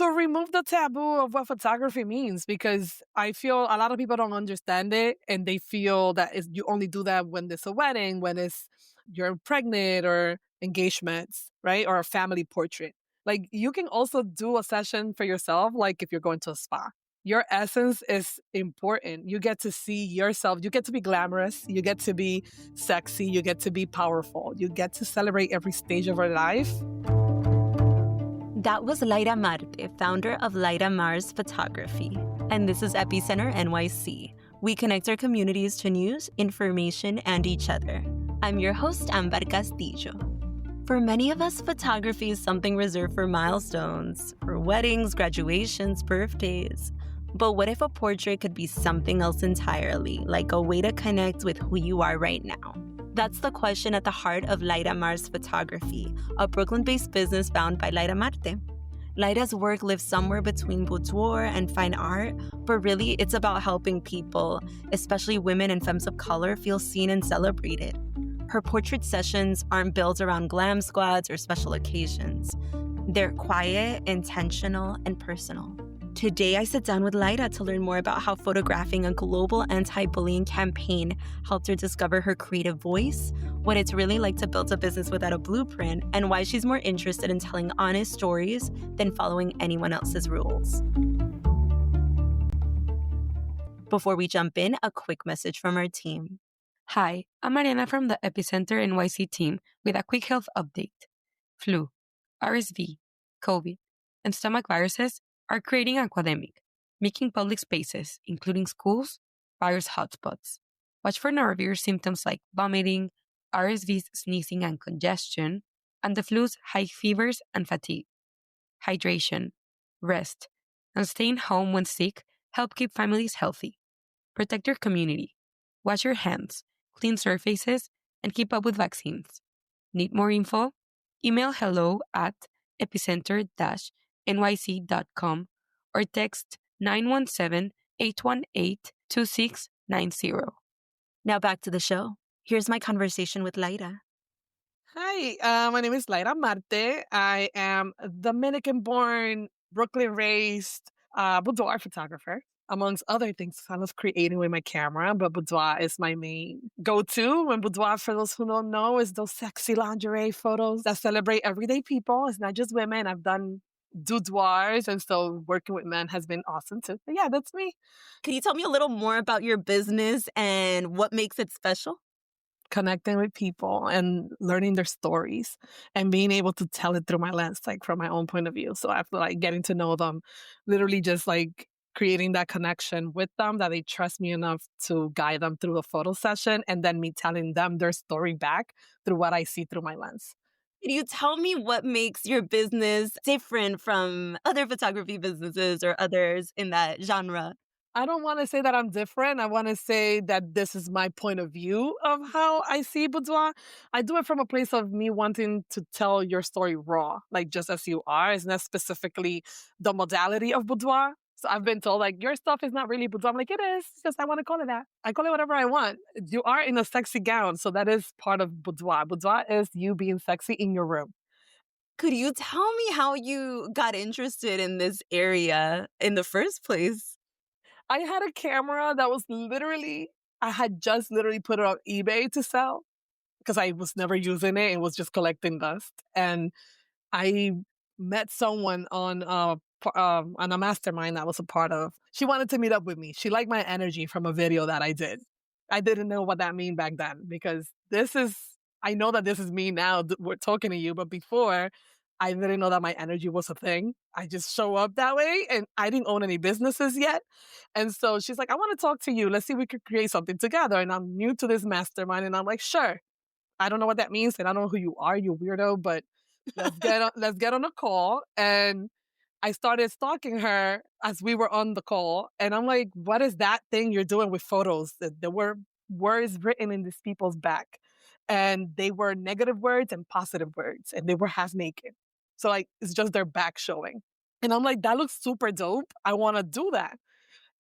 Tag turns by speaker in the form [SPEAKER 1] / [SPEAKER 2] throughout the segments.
[SPEAKER 1] to remove the taboo of what photography means, because I feel a lot of people don't understand it and they feel that you only do that when it's a wedding, when it's you're pregnant or engagements, right? Or a family portrait. Like you can also do a session for yourself, like if you're going to a spa. Your essence is important. You get to see yourself. You get to be glamorous. You get to be sexy. You get to be powerful. You get to celebrate every stage of our life.
[SPEAKER 2] That was Layra Marte, founder of Layra Marz Photography. And this is Epicenter NYC. We connect our communities to news, information, and each other. I'm your host, Amber Castillo. For many of us, photography is something reserved for milestones, for weddings, graduations, birthdays. But what if a portrait could be something else entirely, like a way to connect with who you are right now? That's the question at the heart of Layra Marz Photography, a Brooklyn-based business founded by Layra Marte. Layra's work lives somewhere between boudoir and fine art, but really it's about helping people, especially women and femmes of color, feel seen and celebrated. Her portrait sessions aren't built around glam squads or special occasions. They're quiet, intentional, and personal. Today, I sit down with Layra to learn more about how photographing a global anti-bullying campaign helped her discover her creative voice, what it's really like to build a business without a blueprint, and why she's more interested in telling honest stories than following anyone else's rules. Before we jump in, a quick message from our team.
[SPEAKER 3] Hi, I'm Mariana from the Epicenter NYC team with a quick health update. Flu, RSV, COVID, and stomach viruses are creating an epidemic, making public spaces, including schools, virus hotspots. Watch for norovirus symptoms like vomiting, RSV's sneezing and congestion, and the flu's high fevers and fatigue. Hydration, rest, and staying home when sick help keep families healthy. Protect your community. Wash your hands, clean surfaces, and keep up with vaccines. Need more info? Email hello@epicenter-nyc.com or text 917-818-2690.
[SPEAKER 2] Now back to the show. Here's my conversation with Layra.
[SPEAKER 1] Hi, my name is Layra Marte. I am Dominican-born, Brooklyn-raised boudoir photographer. Amongst other things, I love creating with my camera, but boudoir is my main go-to. When boudoir, for those who don't know, is those sexy lingerie photos that celebrate everyday people. It's not just women. I've done boudoirs, and so working with men has been awesome too. But yeah, that's me.
[SPEAKER 2] Can you tell me a little more about your business and what makes it special?
[SPEAKER 1] Connecting with people and learning their stories and being able to tell it through my lens, like from my own point of view. So after like getting to know them, literally just like creating that connection with them that they trust me enough to guide them through the photo session, and then me telling them their story back through what I see through my lens.
[SPEAKER 2] Can you tell me what makes your business different from other photography businesses or others in that genre?
[SPEAKER 1] I don't want to say that I'm different. I want to say that this is my point of view of how I see boudoir. I do it from a place of me wanting to tell your story raw, like just as you are. It's not specifically the modality of boudoir. So I've been told like your stuff is not really boudoir. I'm like, it is, because I want to call it that. I call it whatever I want. You are in a sexy gown, so that is part of boudoir. Boudoir is you being sexy in your room.
[SPEAKER 2] Could you tell me how you got interested in this area in the first place?
[SPEAKER 1] I had a camera that was I had just literally put it on eBay to sell because I was never using it. It was just collecting dust. And I met someone on a mastermind that I was a part of. She wanted to meet up with me. She liked my energy from a video that I did. I didn't know what that mean back then, because I know that this is me now. We're talking to you, but before, I didn't know that my energy was a thing. I just show up that way, and I didn't own any businesses yet. And so she's like, I want to talk to you. Let's see if we could create something together. And I'm new to this mastermind, and I'm like, sure. I don't know what that means, and I don't know who you are, you weirdo, but let's get on a call. And I started stalking her as we were on the call. And I'm like, what is that thing you're doing with photos? There were words written in these people's back, and they were negative words and positive words, and they were half naked. So like, it's just their back showing. And I'm like, that looks super dope. I want to do that.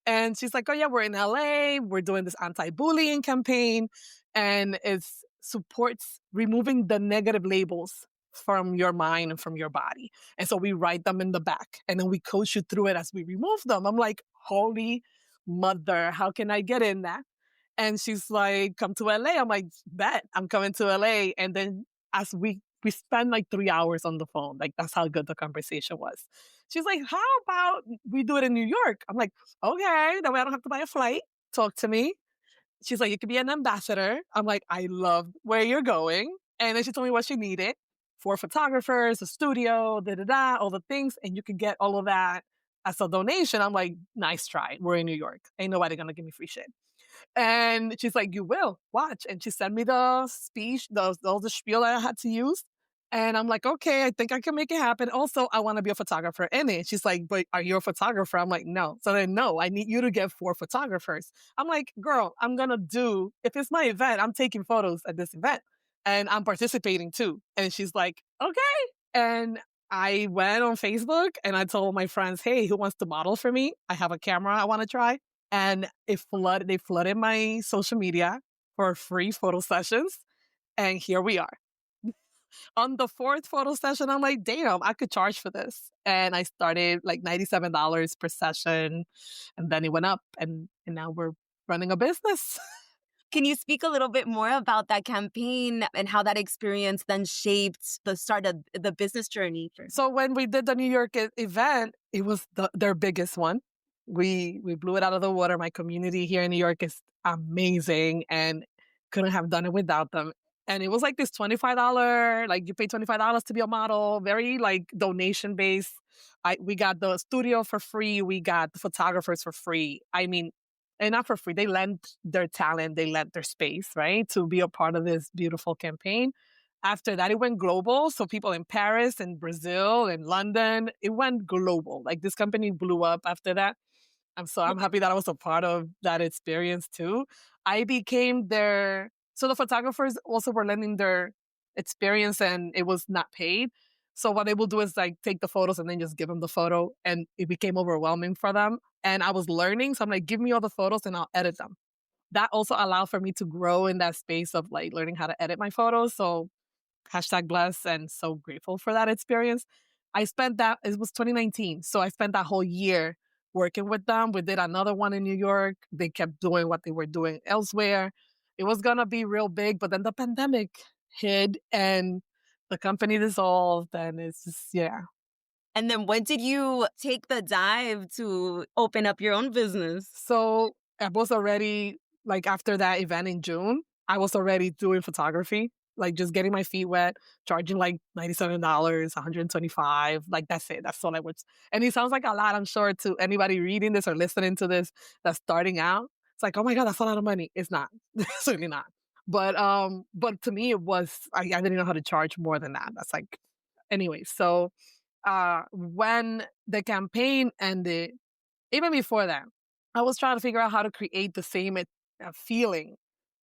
[SPEAKER 1] And she's like, oh yeah, we're in LA. We're doing this anti-bullying campaign, and it supports removing the negative labels from your mind and from your body. And so we write them in the back and then we coach you through it as we remove them. I'm like, holy mother, how can I get in that? And she's like, come to LA. I'm like, bet I'm coming to LA. And then as we spend like 3 hours on the phone. Like that's how good the conversation was. She's like, how about we do it in New York? I'm like, okay, that way I don't have to buy a flight. Talk to me. She's like, you could be an ambassador. I'm like, I love where you're going. And then she told me what she needed: 4 photographers, a studio, da da da, all the things. And you could get all of that as a donation. I'm like, nice try. We're in New York. Ain't nobody gonna give me free shit. And she's like, you will watch. And she sent me the speech, all the spiel that I had to use. And I'm like, okay, I think I can make it happen. Also, I want to be a photographer in it. She's like, but are you a photographer? I'm like, no. So then, no, I need you to get 4 photographers. I'm like, girl, if it's my event, I'm taking photos at this event and I'm participating too. And she's like, okay. And I went on Facebook and I told my friends, hey, who wants to model for me? I have a camera I want to try. And they flooded my social media for free photo sessions. And here we are. On the 4th photo session, I'm like, damn, I could charge for this. And I started like $97 per session. And then it went up and now we're running a business.
[SPEAKER 2] Can you speak a little bit more about that campaign and how that experience then shaped the start of the business journey?
[SPEAKER 1] So when we did the New York event, it was their biggest one. We blew it out of the water. My community here in New York is amazing and couldn't have done it without them. And it was like this $25, like you pay $25 to be a model, very like donation based. We got the studio for free. We got the photographers for free. I mean, and not for free. They lent their talent, they lent their space, right, to be a part of this beautiful campaign. After that, it went global. So people in Paris and Brazil and London, it went global. Like this company blew up after that. I'm happy that I was a part of that experience too. I became so the photographers also were lending their experience and it was not paid. So what they will do is like take the photos and then just give them the photo. And it became overwhelming for them. And I was learning. So I'm like, give me all the photos and I'll edit them. That also allowed for me to grow in that space of like learning how to edit my photos. So #bless and so grateful for that experience. It was 2019. So I spent that whole year working with them. We did another one in New York. They kept doing what they were doing elsewhere. It was going to be real big, but then the pandemic hit and the company dissolved and it's just, yeah.
[SPEAKER 2] And then when did you take the dive to open up your own business?
[SPEAKER 1] So I was already, like after that event in June, I was already doing photography, like just getting my feet wet, charging like $97, $125. Like that's it. That's all I was. And it sounds like a lot, I'm sure, to anybody reading this or listening to this that's starting out. It's like, oh my God, that's a lot of money. It's not. Certainly not. But to me it was, I didn't know how to charge more than that. That's like, anyway. So when the campaign ended, even before that, I was trying to figure out how to create the same feeling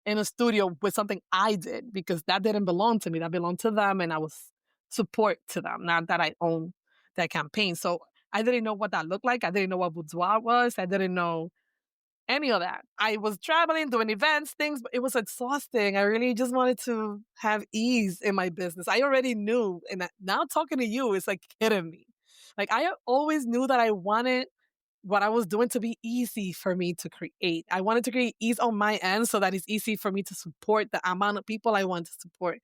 [SPEAKER 1] in a studio with something I did, because that didn't belong to me. That belonged to them, and I was support to them, not that I own that campaign. So I didn't know what that looked like. I didn't know what boudoir was. I didn't know any of that. I was traveling, doing events, things, but it was exhausting. I really just wanted to have ease in my business. I already knew, and now talking to you is like hitting me. Like I always knew that I wanted what I was doing to be easy for me to create. I wanted to create ease on my end so that it's easy for me to support the amount of people I want to support.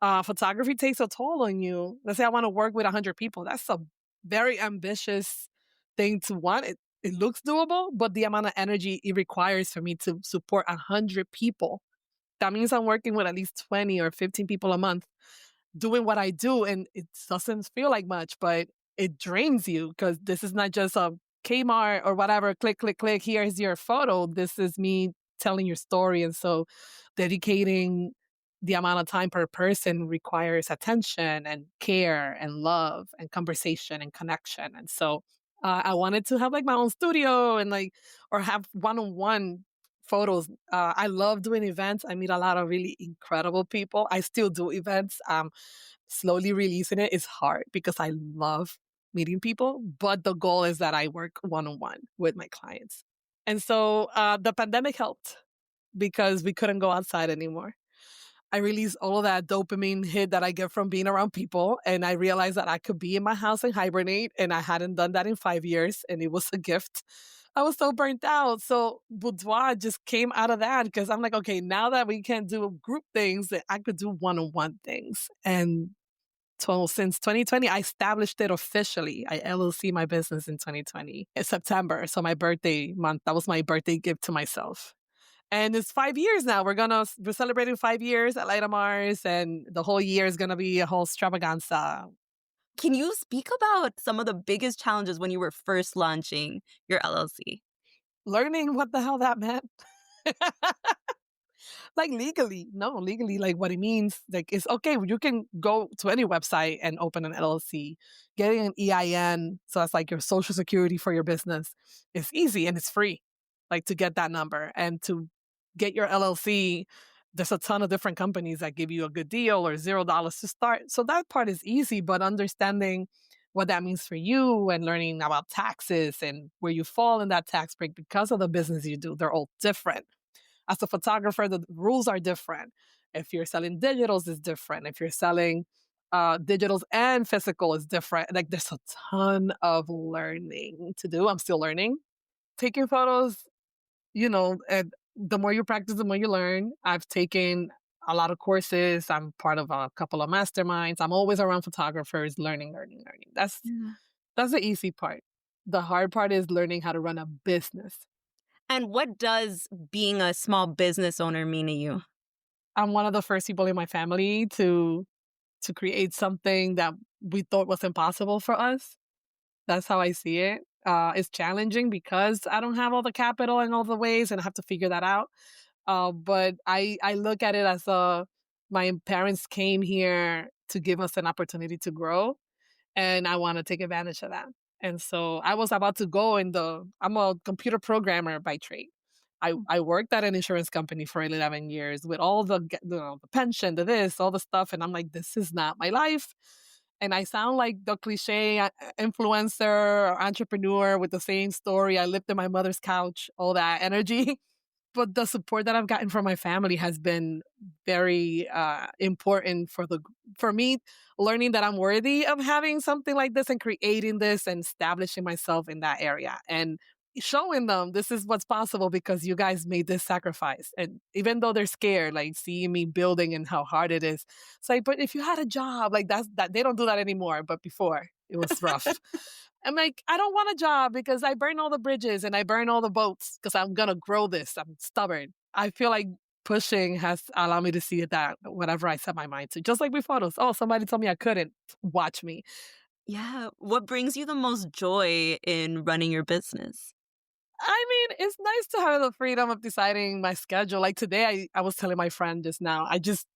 [SPEAKER 1] Photography takes a toll on you. Let's say I want to work with 100 people. That's a very ambitious thing to want. It looks doable, but the amount of energy it requires for me to support 100 people, that means I'm working with at least 20 or 15 people a month doing what I do. And it doesn't feel like much, but it drains you, because this is not just a Kmart or whatever, click, click, click, here's your photo. This is me telling your story. And so dedicating the amount of time per person requires attention and care and love and conversation and connection. And so I wanted to have like my own studio and like, or have one-on-one photos. I love doing events. I meet a lot of really incredible people. I still do events. Slowly releasing it is hard because I love meeting people, but the goal is that I work one-on-one with my clients. And so the pandemic helped because we couldn't go outside anymore. I release all of that dopamine hit that I get from being around people. And I realized that I could be in my house and hibernate. And I hadn't done that in 5 years. And it was a gift. I was so burnt out. So boudoir just came out of that because I'm like, okay, now that we can do group things, that I could do one-on-one things. And so since 2020, I established it officially. I LLC my business in 2020, in September. So my birthday month, that was my birthday gift to myself. And it's 5 years now. We're celebrating 5 years at Layra Marz, and the whole year is gonna be a whole extravaganza.
[SPEAKER 2] Can you speak about some of the biggest challenges when you were first launching your LLC?
[SPEAKER 1] Learning what the hell that meant. Like legally, no, legally, like what it means. Like it's okay. You can go to any website and open an LLC. Getting an EIN, so that's like your social security for your business, is easy and it's free. Like to get that number and to get your LLC, there's a ton of different companies that give you a good deal or $0 to start. So that part is easy, but understanding what that means for you and learning about taxes and where you fall in that tax break because of the business you do, they're all different. As a photographer, the rules are different. If you're selling digitals, it's different. If you're selling digitals and physical, is different. Like there's a ton of learning to do. I'm still learning. Taking photos, and the more you practice, the more you learn. I've taken a lot of courses. I'm part of a couple of masterminds. I'm always around photographers, learning, learning, learning. That's the easy part. The hard part is learning how to run a business.
[SPEAKER 2] And what does being a small business owner mean to you?
[SPEAKER 1] I'm one of the first people in my family to create something that we thought was impossible for us. That's how I see it. It's challenging because I don't have all the capital and all the ways, and I have to figure that out. But I look at it as my parents came here to give us an opportunity to grow, and I want to take advantage of that. And so I was about to go I'm a computer programmer by trade. I worked at an insurance company for 11 years with all the pension, the this, all the stuff. And I'm like, this is not my life. And I sound like the cliche influencer or entrepreneur with the same story. I lived in my mother's couch, all that energy. But the support that I've gotten from my family has been very important for me learning that I'm worthy of having something like this and creating this and establishing myself in that area and showing them this is what's possible because you guys made this sacrifice. And even though they're scared, like seeing me building and how hard it is, it's like, but if you had a job, like that they don't do that anymore. But before it was rough. I'm like, I don't want a job because I burn all the bridges and I burn all the boats because I'm going to grow this. I'm stubborn. I feel like pushing has allowed me to see that whatever I set my mind to, just like with photos. Oh, somebody told me I couldn't. Watch me.
[SPEAKER 2] Yeah. What brings you the most joy in running your business?
[SPEAKER 1] I mean, it's nice to have the freedom of deciding my schedule. Like today, I was telling my friend just now, I just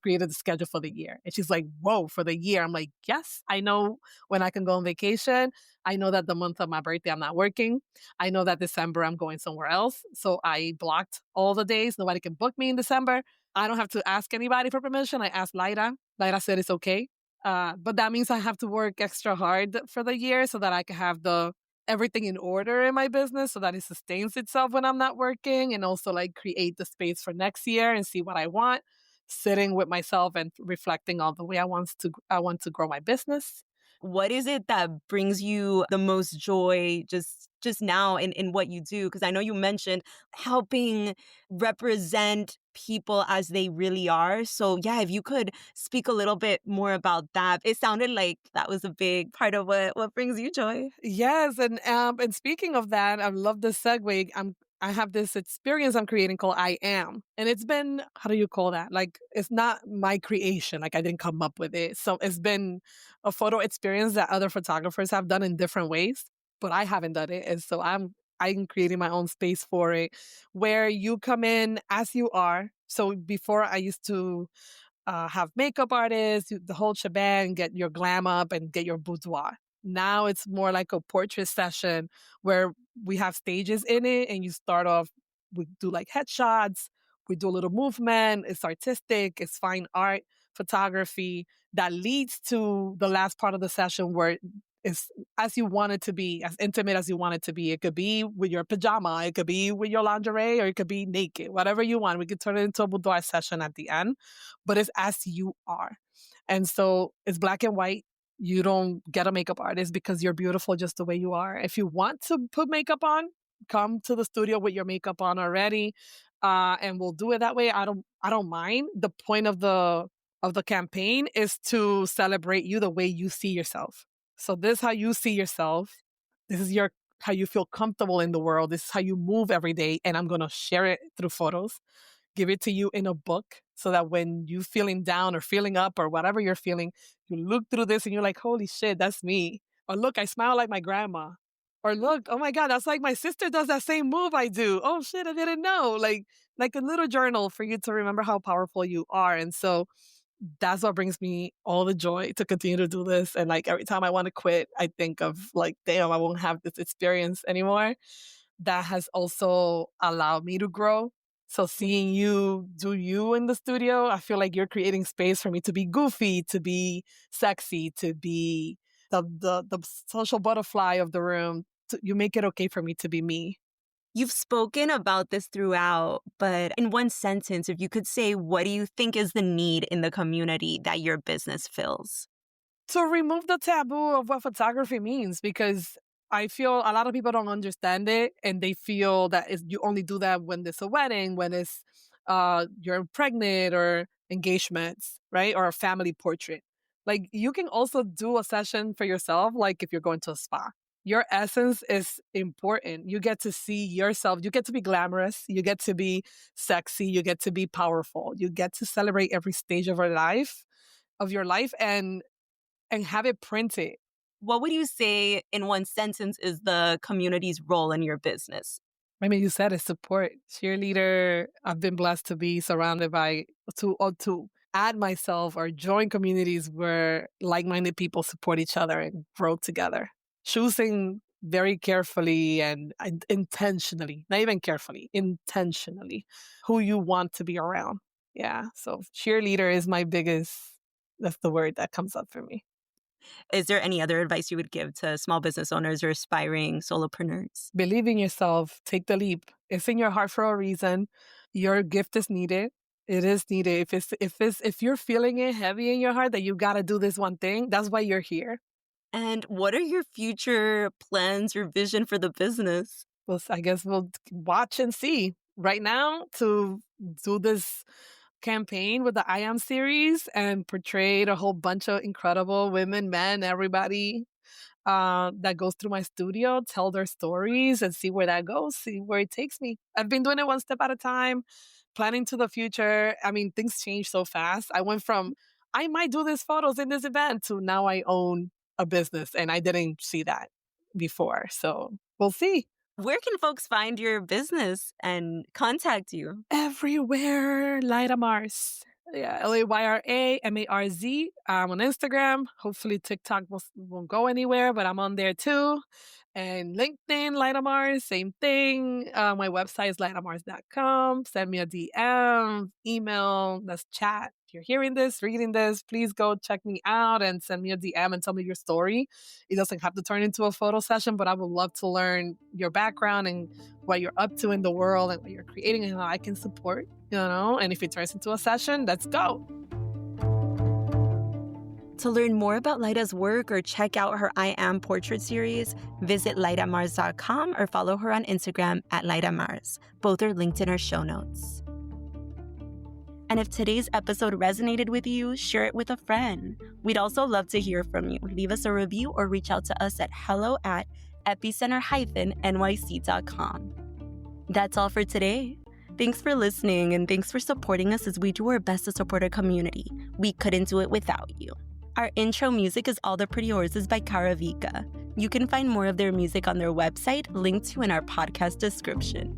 [SPEAKER 1] created the schedule for the year, and she's like, "Whoa, for the year!" I'm like, "Yes, I know when I can go on vacation. I know that the month of my birthday I'm not working. I know that December I'm going somewhere else. So I blocked all the days. Nobody can book me in December. I don't have to ask anybody for permission. I asked Lyra. Lyra said it's okay. But that means I have to work extra hard for the year so that I can have the everything in order in my business so that it sustains itself when I'm not working and also like create the space for next year and see what I want, sitting with myself and reflecting on the way I want to grow my business.
[SPEAKER 2] What is it that brings you the most joy just now in what you do? Because I know you mentioned helping represent people as they really are. So yeah, if you could speak a little bit more about that. It sounded like that was a big part of what brings you joy.
[SPEAKER 1] Yes, and speaking of that, I love this segue. I have this experience I'm creating called I Am. And it's been, how do you call that? Like, it's not my creation. Like, I didn't come up with it. So it's been a photo experience that other photographers have done in different ways, but I haven't done it. And so I'm creating my own space for it where you come in as you are. So before I used to have makeup artists, the whole shebang, get your glam up and get your boudoir. Now it's more like a portrait session where we have stages in it and you start off, we do like headshots, we do a little movement, it's artistic, it's fine art, photography that leads to the last part of the session where It's as you want it to be, as intimate as you want it to be. It could be with your pajama, it could be with your lingerie, or it could be naked, whatever you want. We could turn it into a boudoir session at the end, but it's as you are. And so it's black and white. You don't get a makeup artist because you're beautiful just the way you are. If you want to put makeup on, come to the studio with your makeup on already, and we'll do it that way. I don't mind. The point of the campaign is to celebrate you the way you see yourself. So this is how you see yourself. This is your how you feel comfortable in the world. This is how you move every day. And I'm gonna share it through photos, give it to you in a book so that when you feeling down or feeling up or whatever you're feeling, you look through this and you're like, holy shit, that's me. Or look, I smile like my grandma. Or look, oh my God, that's like my sister does that same move I do. Oh shit, I didn't know. Like a little journal for you to remember how powerful you are. And so that's what brings me all the joy to continue to do this. And like every time I want to quit, I think of like, damn, I won't have this experience anymore. That has also allowed me to grow. So seeing you do you in the studio, I feel like you're creating space for me to be goofy, to be sexy, to be the social butterfly of the room. You make it okay for me to be me.
[SPEAKER 2] You've spoken about this throughout, but in one sentence, if you could say, what do you think is the need in the community that your business fills?
[SPEAKER 1] To remove the taboo of what photography means, because I feel a lot of people don't understand it and they feel that you only do that when there's a wedding, when it's you're pregnant or engagements, right? Or a family portrait. Like you can also do a session for yourself, like if you're going to a spa. Your essence is important. You get to see yourself. You get to be glamorous. You get to be sexy. You get to be powerful. You get to celebrate every stage of your life, and have it printed.
[SPEAKER 2] What would you say in one sentence is the community's role in your business?
[SPEAKER 1] I mean, you said it's support. Cheerleader, I've been blessed to be surrounded by, to add myself or join communities where like-minded people support each other and grow together. Choosing very carefully and intentionally, not even carefully, intentionally, who you want to be around. Yeah, so cheerleader is that's the word that comes up for me.
[SPEAKER 2] Is there any other advice you would give to small business owners or aspiring solopreneurs?
[SPEAKER 1] Believe in yourself. Take the leap. It's in your heart for a reason. Your gift is needed. It is needed. If you're feeling it heavy in your heart that you got to do this one thing, that's why you're here.
[SPEAKER 2] And what are your future plans or vision for the business?
[SPEAKER 1] Well, I guess we'll watch and see. Right now, to do this campaign with the I Am series and portrayed a whole bunch of incredible women, men, everybody that goes through my studio, tell their stories and see where that goes, see where it takes me. I've been doing it one step at a time, planning to the future. I mean, things change so fast. I went from, I might do these photos in this event to now I own a business, and I didn't see that before. So we'll see.
[SPEAKER 2] Where can folks find your business and contact you?
[SPEAKER 1] Everywhere, Layra Marz. Yeah, LayraMarz. I'm on Instagram. Hopefully TikTok won't go anywhere, but I'm on there too. And LinkedIn, Layra Marz, same thing. My website is layramarz.com. Send me a DM, email, let's chat. If you're hearing this, reading this, please go check me out and send me a DM and tell me your story. It doesn't have to turn into a photo session, but I would love to learn your background and what you're up to in the world and what you're creating and how I can support, and if it turns into a session, let's go.
[SPEAKER 2] To learn more about Layra's work or check out her I Am portrait series, visit layramarz.com or follow her on Instagram at Layra Marz. Both are linked in our show notes. And if today's episode resonated with you, share it with a friend. We'd also love to hear from you. Leave us a review or reach out to us at hello@epicenter-nyc.com. That's all for today. Thanks for listening, and thanks for supporting us as we do our best to support our community. We couldn't do it without you. Our intro music is All the Pretty Horses by Karavika. You can find more of their music on their website, linked to in our podcast description.